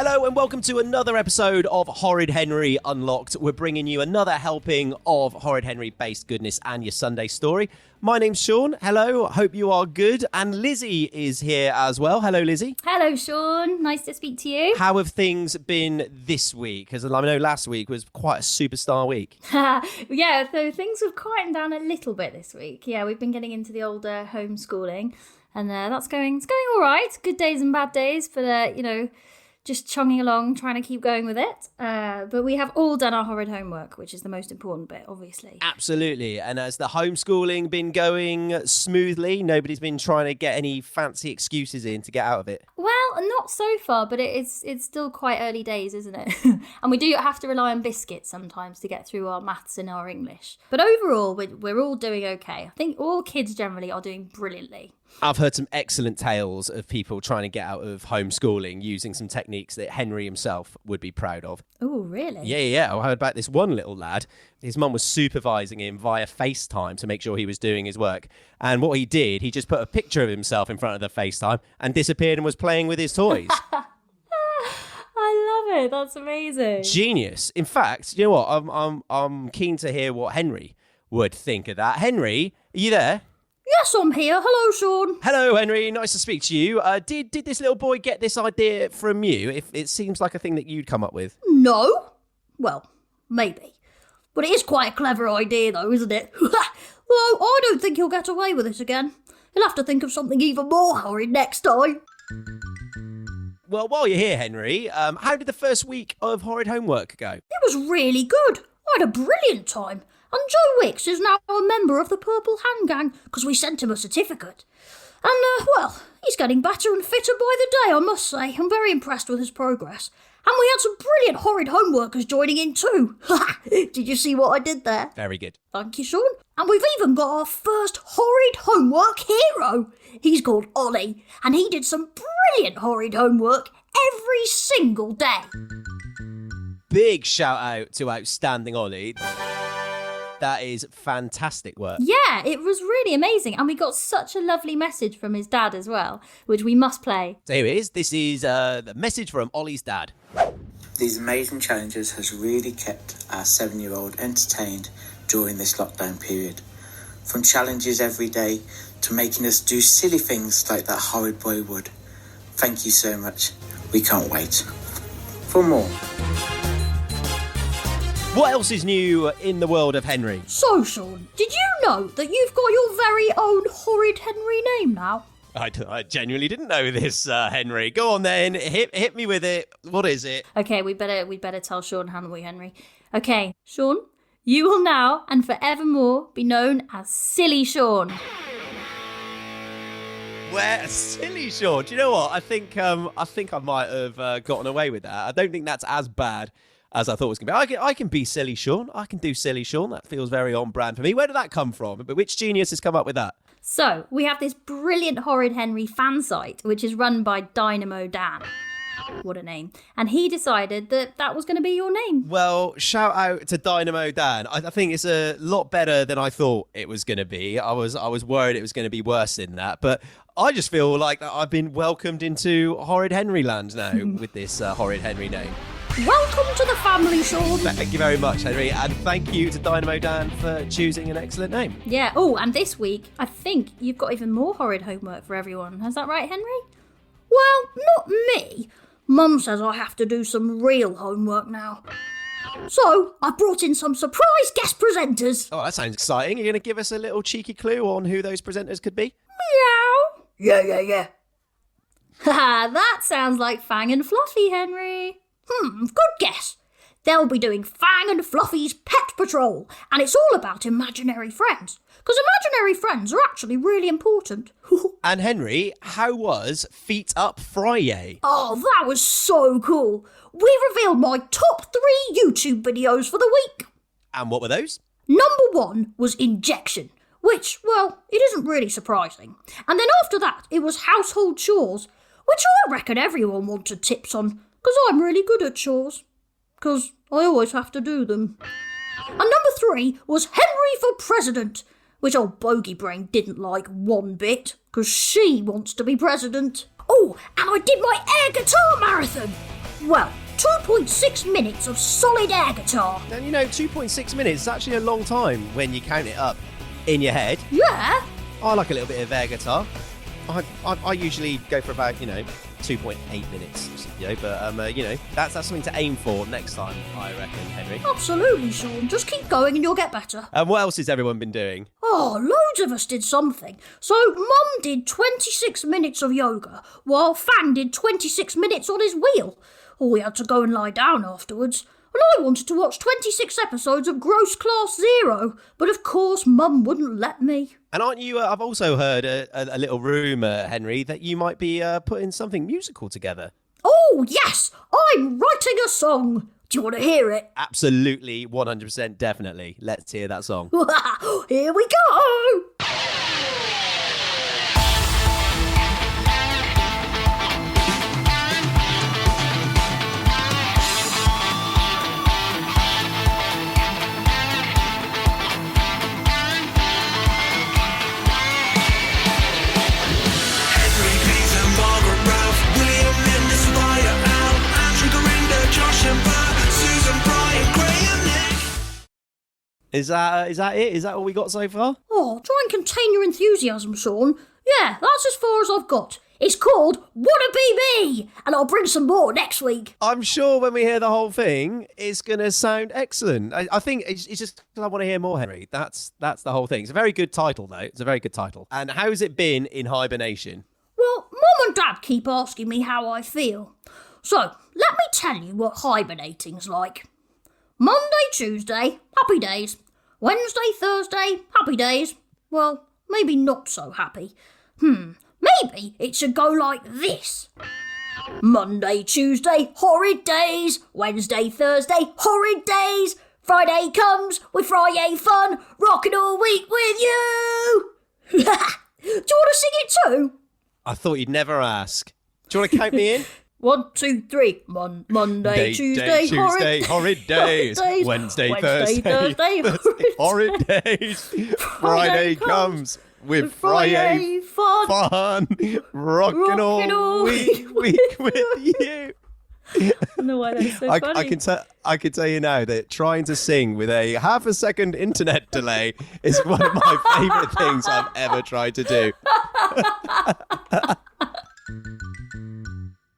Hello and welcome to another episode of Horrid Henry Unlocked. We're bringing you another helping of Horrid Henry-based goodness and your Sunday story. My name's Sean. Hello, hope you are good. And Lizzie is here as well. Hello, Lizzie. Hello, Sean. Nice to speak to you. How have things been this week? Because I know last week was quite a superstar week. Yeah, so things have quietened down a little bit this week. Yeah, we've been getting into the older homeschooling, and it's going all right. Good days and bad days, but just chugging along, trying to keep going with it. But we have all done our horrid homework, which is the most important bit, obviously. Absolutely. And has the homeschooling been going smoothly? Nobody's been trying to get any fancy excuses in to get out of it? Well, not so far, but it's still quite early days, isn't it? And we do have to rely on biscuits sometimes to get through our maths and our English. But overall, we're all doing okay. I think all kids generally are doing brilliantly. I've heard some excellent tales of people trying to get out of homeschooling using some techniques that Henry himself would be proud of. Oh, really? Yeah. I heard about this one little lad. His mum was supervising him via FaceTime to make sure he was doing his work. And what he did, he just put a picture of himself in front of the FaceTime and disappeared and was playing with his toys. I love it. That's amazing. Genius. In fact, you know what? I'm keen to hear what Henry would think of that. Henry, are you there? Yes, I'm here. Hello, Sean. Hello, Henry. Nice to speak to you. Did this little boy get this idea from you? If it seems like a thing that you'd come up with. No. Well, maybe. But it is quite a clever idea, though, isn't it? Though I don't think he'll get away with it again. He'll have to think of something even more horrid next time. Well, while you're here, Henry, how did the first week of horrid homework go? It was really good. I had a brilliant time. And Joe Wicks is now a member of the Purple Hand Gang because we sent him a certificate. And, he's getting better and fitter by the day, I must say. I'm very impressed with his progress. And we had some brilliant horrid homeworkers joining in too. Did you see what I did there? Very good. Thank you, Sean. And we've even got our first horrid homework hero. He's called Ollie, and he did some brilliant horrid homework every single day. Big shout out to outstanding Ollie. That is fantastic work. Yeah, it was really amazing. And we got such a lovely message from his dad as well, which we must play. So here it is. This is the message from Ollie's dad. These amazing challenges has really kept our 7-year-old entertained during this lockdown period. From challenges every day to making us do silly things like that horrid boy would. Thank you so much. We can't wait for more. What else is new in the world of Henry? So, Sean, did you know that you've got your very own Horrid Henry name now? I genuinely didn't know this, Henry. Go on then, hit me with it. What is it? Okay, we better tell Sean, hadn't we, Henry? Okay, Sean, you will now and forevermore be known as Silly Sean. Where silly Sean? Do you know what? I think I might have gotten away with that. I don't think that's as bad as I thought it was going to be. I can be Silly Sean. I can do Silly Sean. That feels very on brand for me. Where did that come from? But which genius has come up with that? So, we have this brilliant Horrid Henry fan site, which is run by Dynamo Dan. What a name. And he decided that was going to be your name. Well, shout out to Dynamo Dan. I think it's a lot better than I thought it was going to be. I was worried it was going to be worse than that. But I just feel like I've been welcomed into Horrid Henry land now with this Horrid Henry name. Welcome to the family, Sean. Thank you very much, Henry. And thank you to Dynamo Dan for choosing an excellent name. Yeah. Oh, and this week, I think you've got even more horrid homework for everyone. Is that right, Henry? Well, not me. Mum says I have to do some real homework now. So, I brought in some surprise guest presenters. Oh, that sounds exciting. You're going to give us a little cheeky clue on who those presenters could be? Meow. Yeah. Haha, that sounds like Fang and Fluffy, Henry. Good guess. They'll be doing Fang and Fluffy's Pet Patrol, and it's all about imaginary friends. Because imaginary friends are actually really important. And Henry, how was Feet Up Friday? Oh, that was so cool. We revealed my top 3 YouTube videos for the week. And what were those? Number 1 was Injection, which, well, it isn't really surprising. And then after that, it was Household Chores, which I reckon everyone wanted tips on, because I'm really good at chores. Because I always have to do them. And number 3 was Henry for President, which old Bogey Brain didn't like one bit, because she wants to be president. Oh, and I did my air guitar marathon. Well, 2.6 minutes of solid air guitar. And 2.6 minutes is actually a long time when you count it up in your head. Yeah. I like a little bit of air guitar. I usually go for about 2.8 minutes, but that's something to aim for next time, I reckon, Henry. Absolutely, Sean. Just keep going and you'll get better. And what else has everyone been doing? Oh, loads of us did something. So Mum did 26 minutes of yoga, while Fan did 26 minutes on his wheel. Or we had to go and lie down afterwards. And I wanted to watch 26 episodes of Gross Class Zero, but of course Mum wouldn't let me. And aren't you, I've also heard a little rumour, Henry, that you might be putting something musical together. Oh, yes! I'm writing a song. Do you want to hear it? Absolutely, 100%, definitely. Let's hear that song. Here we go! Is that it? Is that all we got so far? Oh, try and contain your enthusiasm, Sean. Yeah, that's as far as I've got. It's called Wanna Be Me, and I'll bring some more next week. I'm sure when we hear the whole thing, it's going to sound excellent. I think it's just because I want to hear more, Henry. That's the whole thing. It's a very good title, though. It's a very good title. And how's it been in hibernation? Well, Mum and Dad keep asking me how I feel. So, let me tell you what hibernating's like. Monday, Tuesday, happy days. Wednesday, Thursday, happy days. Well, maybe not so happy. Maybe it should go like this. Monday, Tuesday, horrid days. Wednesday, Thursday, horrid days. Friday comes with Friday fun, rocking all week with you. Do you want to sing it too? I thought you'd never ask. Do you want to count me in? 1, 2, 3. Monday, Tuesday, horrid days. Wednesday, Thursday, horrid days. Friday comes with Friday fun. Rocking all week with you. I don't know why that's so funny. I can tell you now that trying to sing with a half-a-second internet delay is one of my favourite things I've ever tried to do.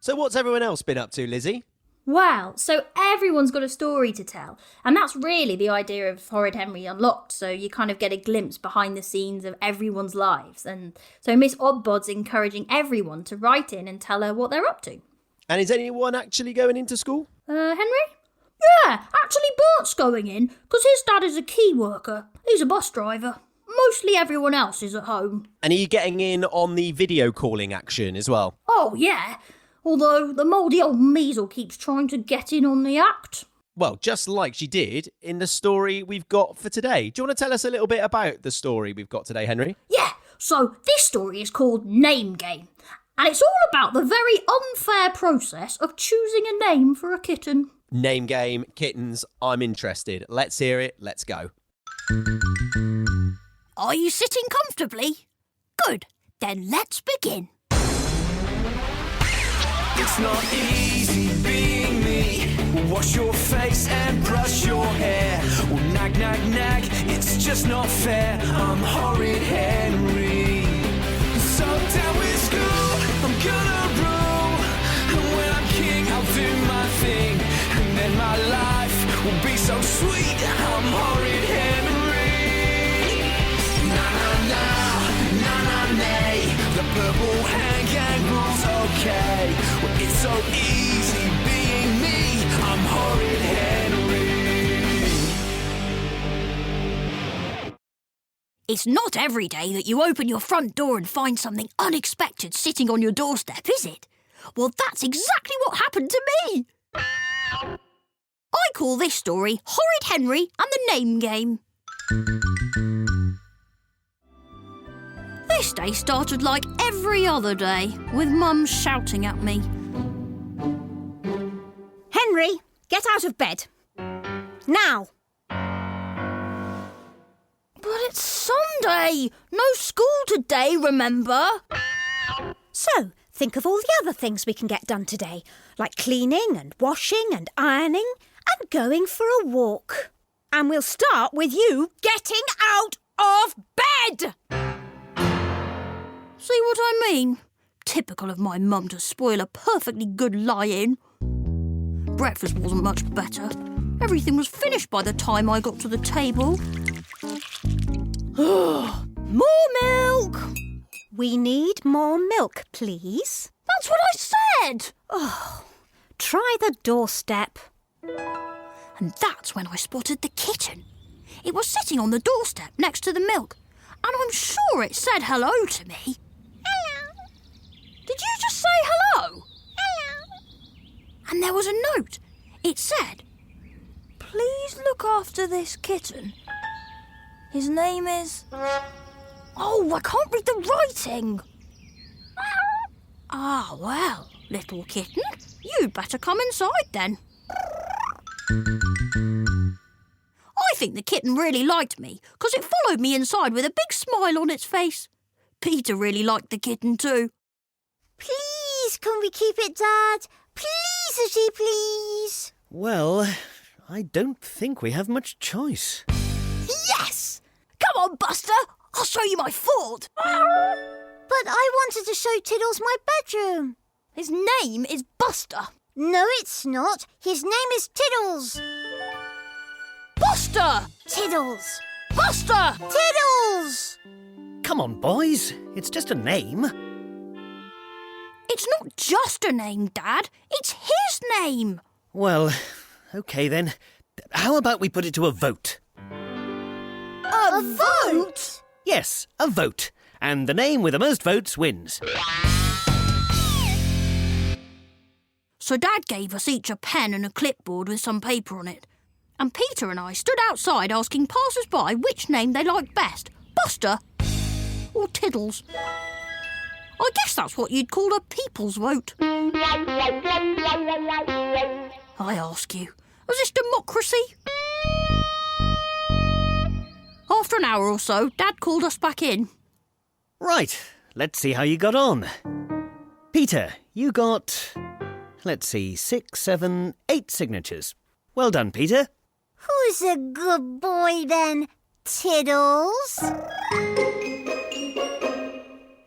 So what's everyone else been up to, Lizzie? Well, so everyone's got a story to tell. And that's really the idea of Horrid Henry Unlocked. So you kind of get a glimpse behind the scenes of everyone's lives. And so Miss Oddbod's encouraging everyone to write in and tell her what they're up to. And is anyone actually going into school? Henry? Yeah, actually Bert's going in, because his dad is a key worker. He's a bus driver. Mostly everyone else is at home. And are you getting in on the video calling action as well? Oh, yeah. Although the mouldy old measle keeps trying to get in on the act. Well, just like she did in the story we've got for today. Do you want to tell us a little bit about the story we've got today, Henry? Yeah, so this story is called Name Game. And it's all about the very unfair process of choosing a name for a kitten. Name game, kittens, I'm interested. Let's hear it, let's go. Are you sitting comfortably? Good, then let's begin. It's not easy being me. Wash your face and brush your hair. Well, nag, nag, nag, it's just not fair. I'm Horrid Henry. So down with school, I'm gonna rule. And when I'm king, I'll do my thing. And then my life will be so sweet. I'm Horrid Henry. Na na na, na na nay. The purple hand rules okay. Well, it's so easy being me. I'm Horrid Henry. It's not every day that you open your front door and find something unexpected sitting on your doorstep, is it? Well, that's exactly what happened to me. I call this story Horrid Henry and the Name Game. This day started like every other day, with Mum shouting at me. Henry, get out of bed. Now. But it's Sunday! No school today, remember? So, think of all the other things we can get done today, like cleaning and washing and ironing and going for a walk. And we'll start with you getting out of bed! See what I mean? Typical of my mum to spoil a perfectly good lie-in. Breakfast wasn't much better. Everything was finished by the time I got to the table. More milk! We need more milk, please. That's what I said! Try the doorstep. And that's when I spotted the kitten. It was sitting on the doorstep next to the milk, and I'm sure it said hello to me. Hello. Did you just say hello? Hello. And there was a note. It said, "Please look after this kitten. His name is..." Oh, I can't read the writing. Ah, well, little kitten, you'd better come inside then. I think the kitten really liked me because it followed me inside with a big smile on its face. Peter really liked the kitten too. Please, can we keep it, Dad? Please, Itchy, please. Well, I don't think we have much choice. Yes! Come on, Buster, I'll show you my fort. But I wanted to show Tiddles my bedroom. His name is Buster. No, it's not. His name is Tiddles. Buster! Tiddles. Buster! Tiddles! Come on, boys. It's just a name. It's not just a name, Dad. It's his name. Well, OK then. How about we put it to a vote? A vote? Yes, a vote. And the name with the most votes wins. So Dad gave us each a pen and a clipboard with some paper on it. And Peter and I stood outside asking passers-by which name they liked best, Buster or Tiddles. I guess that's what you'd call a people's vote. I ask you, was this democracy? After an hour or so, Dad called us back in. Right, let's see how you got on. Peter, you got, let's see, 6, 7, 8 signatures. Well done, Peter. Who's a good boy then, Tiddles?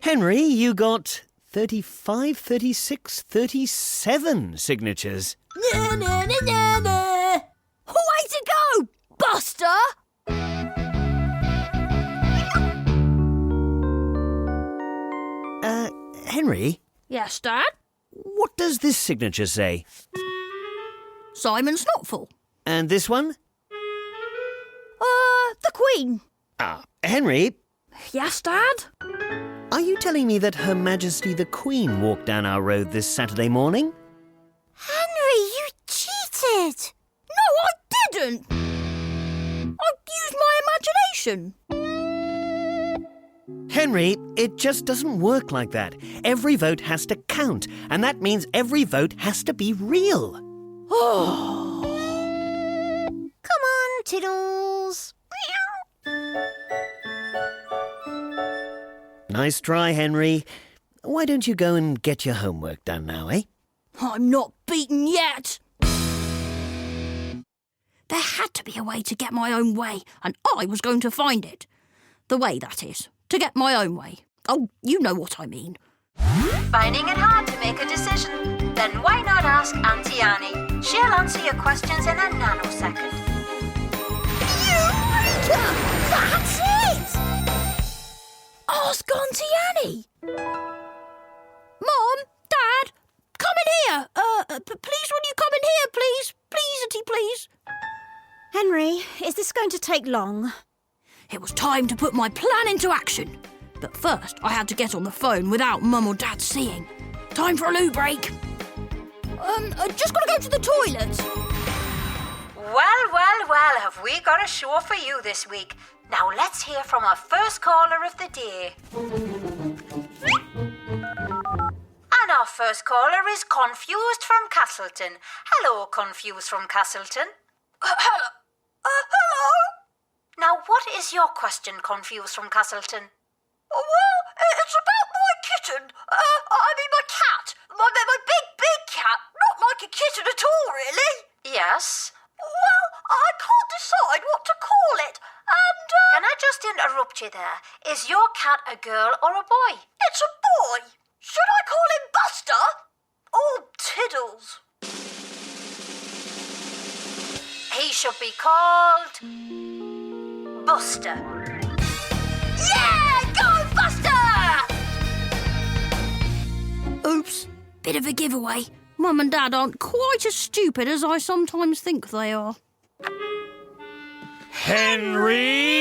Henry, you got 35, 36, 37 signatures. Na, na, na, na, na. Way to go, Buster! Henry, Yes, Dad? what does this signature say? Simon Snotful. And this one? The Queen. Henry, Yes, Dad? are you telling me that Her Majesty the Queen walked down our road this Saturday morning? Henry, you cheated. No, I didn't. I used my imagination. Henry, it just doesn't work like that. Every vote has to count, and that means every vote has to be real. Come on, Tiddles. Nice try, Henry. Why don't you go and get your homework done now, eh? I'm not beaten yet. There had to be a way to get my own way, and I was going to find it. The way, that is, to get my own way. Oh, you know what I mean. Finding it hard to make a decision? Then why not ask Auntie Annie? She'll answer your questions in a nanosecond. Eureka! That's it! Ask Auntie Annie. Mom, Dad, come in here. Please, will you come in here, please? Please, Auntie, please. Henry, is this going to take long? It was time to put my plan into action. But first, I had to get on the phone without Mum or Dad seeing. Time for a loo break. Just gotta go to the toilet. Well, have we got a show for you this week? Now let's hear from our first caller of the day. And our first caller is Confused from Castleton. Hello, Confused from Castleton. Hello? Now, what is your question, Confused from Castleton? Well, it's about my kitten. My cat. question at all, really. Yes? Well, I can't decide what to call it, and, Can I just interrupt you there? Is your cat a girl or a boy? it's a boy. Should I call him Buster? Or Tiddles? He should be called Buster. Yeah! Go, Buster! Oops, bit of a giveaway. Mum and Dad aren't quite as stupid as I sometimes think they are. Henry!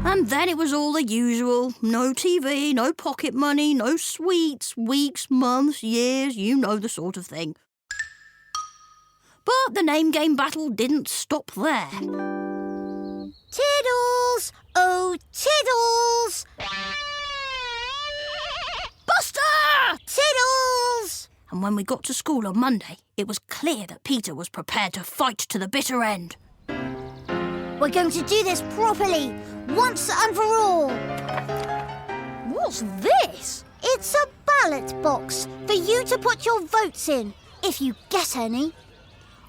And then it was all the usual. No TV, no pocket money, no sweets, weeks, months, years, you know the sort of thing. But the name game battle didn't stop there. Tiddles! Oh, Tiddles! Buster! Tiddles! And when we got to school on Monday, it was clear that Peter was prepared to fight to the bitter end. We're going to do this properly, once and for all. What's this? It's a ballot box for you to put your votes in, if you get any.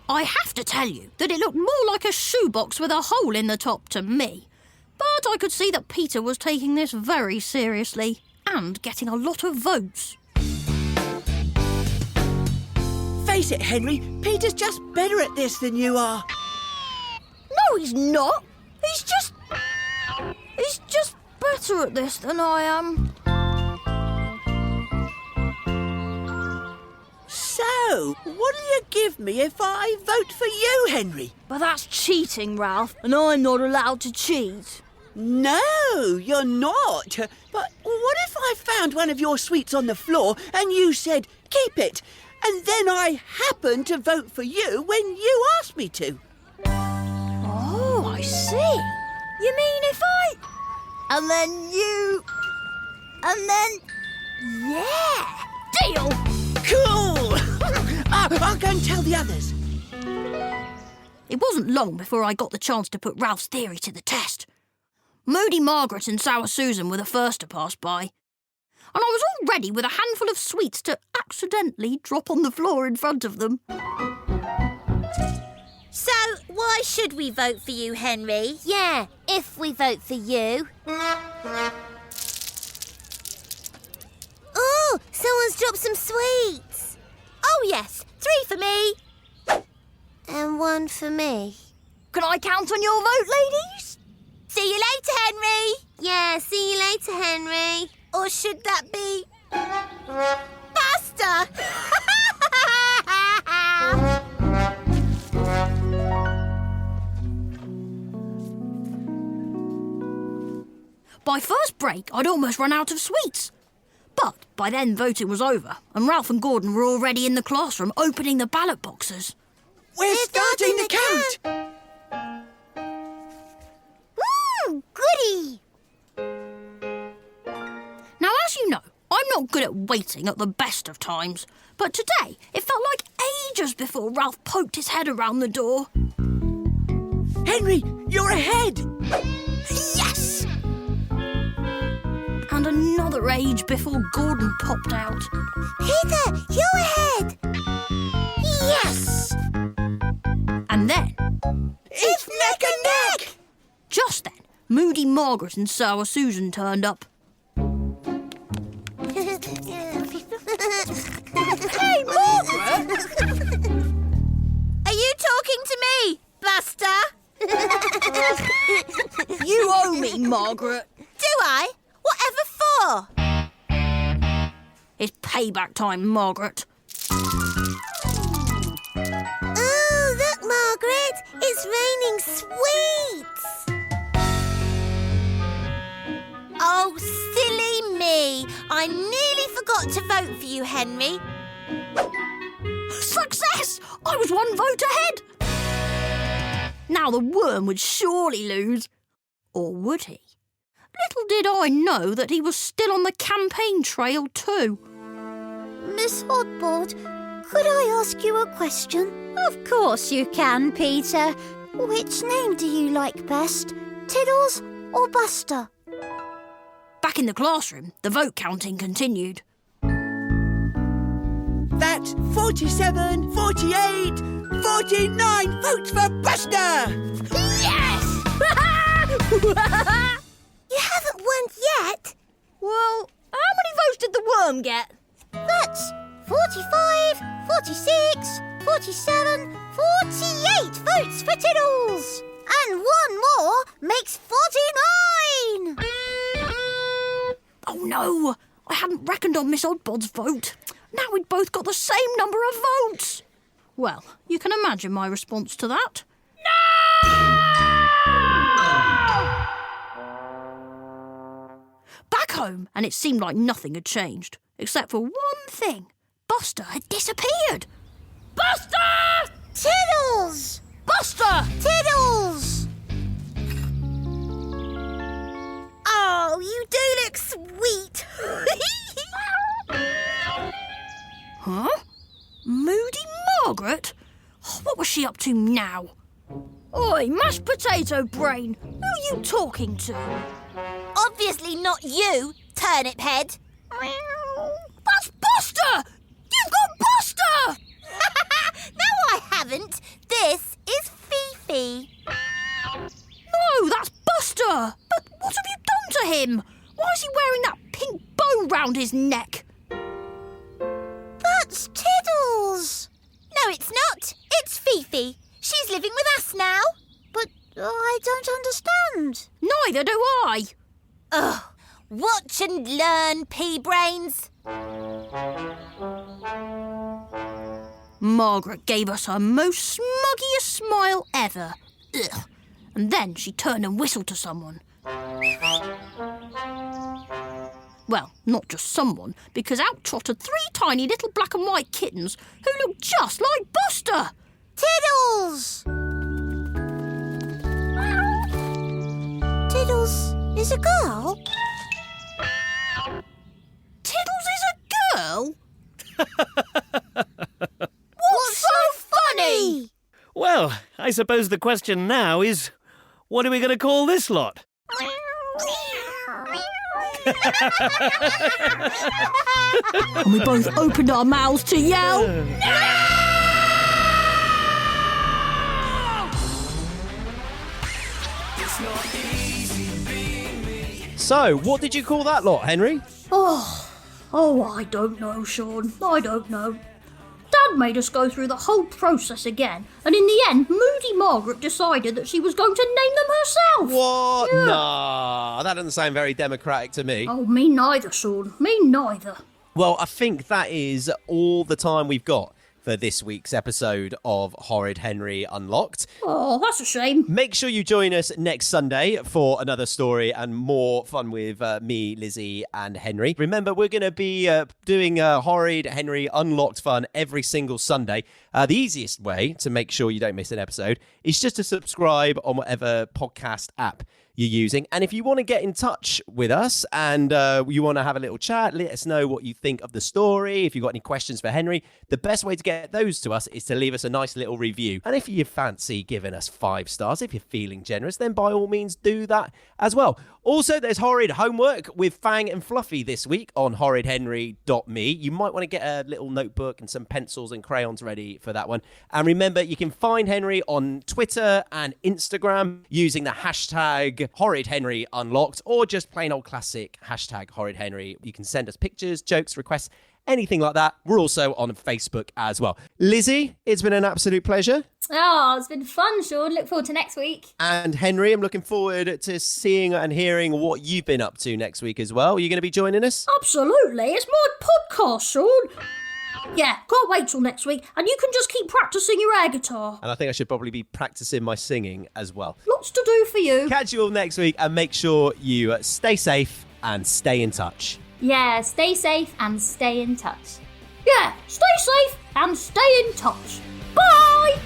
I have to tell you that it looked more like a shoebox with a hole in the top to me. But I could see that Peter was taking this very seriously and getting a lot of votes. Face it, Henry, Peter's just better at this than you are. No, he's not. He's just better at this than I am. So, what'll you give me if I vote for you, Henry? But that's cheating, Ralph, and I'm not allowed to cheat. No, you're not. But what if I found one of your sweets on the floor and you said, keep it, and then I happened to vote for you when you asked me to? Oh, I see. You mean if I... And then you... And then... Yeah! Deal! Cool! I'll go and tell the others. It wasn't long before I got the chance to put Ralph's theory to the test. Moody Margaret and Sour Susan were the first to pass by. And I was all ready with a handful of sweets to accidentally drop on the floor in front of them. So, why should we vote for you, Henry? Yeah, if we vote for you. Ooh, someone's dropped some sweets. Oh, yes, 3 for me. And 1 for me. Can I count on your vote, ladies? See you later, Henry. Yeah, see you later, Henry. Or should that be... Buster? By first break, I'd almost run out of sweets. But by then voting was over, and Ralph and Gordon were already in the classroom opening the ballot boxes. We're starting the count. Goody! Now, as you know, I'm not good at waiting at the best of times, but today it felt like ages before Ralph poked his head around the door. Henry, you're ahead. Yes! And another age before Gordon popped out. Peter, you're ahead. Yes! And then, It's neck and neck. just then, Moody Margaret and Sour Susan turned up. Hey, Margaret! Are you talking to me, Buster? You owe me, Margaret. Do I? Whatever for? It's payback time, Margaret. Oh, look, Margaret! It's raining sweets! Oh, silly me! I nearly forgot to vote for you, Henry. Success! I was 1 vote ahead. Now the worm would surely lose. Or would he? Little did I know that he was still on the campaign trail too. Miss Oddboard, could I ask you a question? Of course you can, Peter. Which name do you like best? Tiddles or Buster? Back in the classroom, the vote counting continued. That's 47, 48, 49 votes for Buster! Yes! You haven't won yet. Well, how many votes did the worm get? That's 45, 46, 47, 48 votes for Tiddles. And one more makes 49. Oh no, I hadn't reckoned on Miss Oddbod's vote. Now we'd both got the same number of votes. Well, you can imagine my response to that. Back home, and it seemed like nothing had changed, except for one thing. Buster had disappeared. Buster! Tiddles! Buster! Tiddles! Oh, you do look sweet. Huh? Moody Margaret? Oh, what was she up to now? Oi, mashed potato brain! Who are you talking to? Obviously not you, turnip head. That's Buster! You've got Buster! No, I haven't. This is Fifi. No, that's Buster! But what have you done to him? Why is he wearing that pink bow round his neck? That's Tiddles. No, it's not. It's Fifi. She's living with us now. But I don't understand. Neither do I. Ugh. Watch and learn, pea-brains. Margaret gave us her most smuggiest smile ever. Ugh. And then she turned and whistled to someone. Well, not just someone, because out trotted 3 tiny little black and white kittens who looked just like Buster. Tiddles! Tiddles is a girl? Tiddles is a girl? What's so funny? Well, I suppose the question now is, what are we going to call this lot? And we both opened our mouths to yell. So, what did you call that lot, Henry? Oh, I don't know, Sean. I don't know. Dad made us go through the whole process again, and in the end, Moody Margaret decided that she was going to name them herself. What? Yeah. Nah, that doesn't sound very democratic to me. Oh, me neither, Sean. Me neither. Well, I think that is all the time we've got for this week's episode of Horrid Henry Unlocked. Oh, that's a shame. Make sure you join us next Sunday for another story and more fun with me, Lizzie, and Henry. Remember, we're going to be doing Horrid Henry Unlocked fun every single Sunday. The easiest way to make sure you don't miss an episode is just to subscribe on whatever podcast app you're using. And if you want to get in touch with us and you want to have a little chat, let us know what you think of the story. If you've got any questions for Henry, the best way to get those to us is to leave us a nice little review. And if you fancy giving us 5 stars, if you're feeling generous, then by all means do that as well. Also, there's Horrid Homework with Fang and Fluffy this week on horridhenry.me. You might want to get a little notebook and some pencils and crayons ready for that one. And remember, you can find Henry on Twitter and Instagram using the hashtag Horrid Henry Unlocked, or just plain old classic hashtag Horrid Henry. You can send us pictures, jokes, requests, anything like that. We're also on Facebook as well. Lizzie, it's been an absolute pleasure. Oh, it's been fun, Sean. Look forward to next week. And Henry, I'm looking forward to seeing and hearing what you've been up to next week as well. Are you going to be joining us? Absolutely. It's my podcast, Sean. Yeah, can't wait till next week. And you can just keep practicing your air guitar. And I think I should probably be practicing my singing as well. Lots to do for you. Catch you all next week, and make sure you stay safe and stay in touch. Yeah, stay safe and stay in touch. Yeah, stay safe and stay in touch. Bye!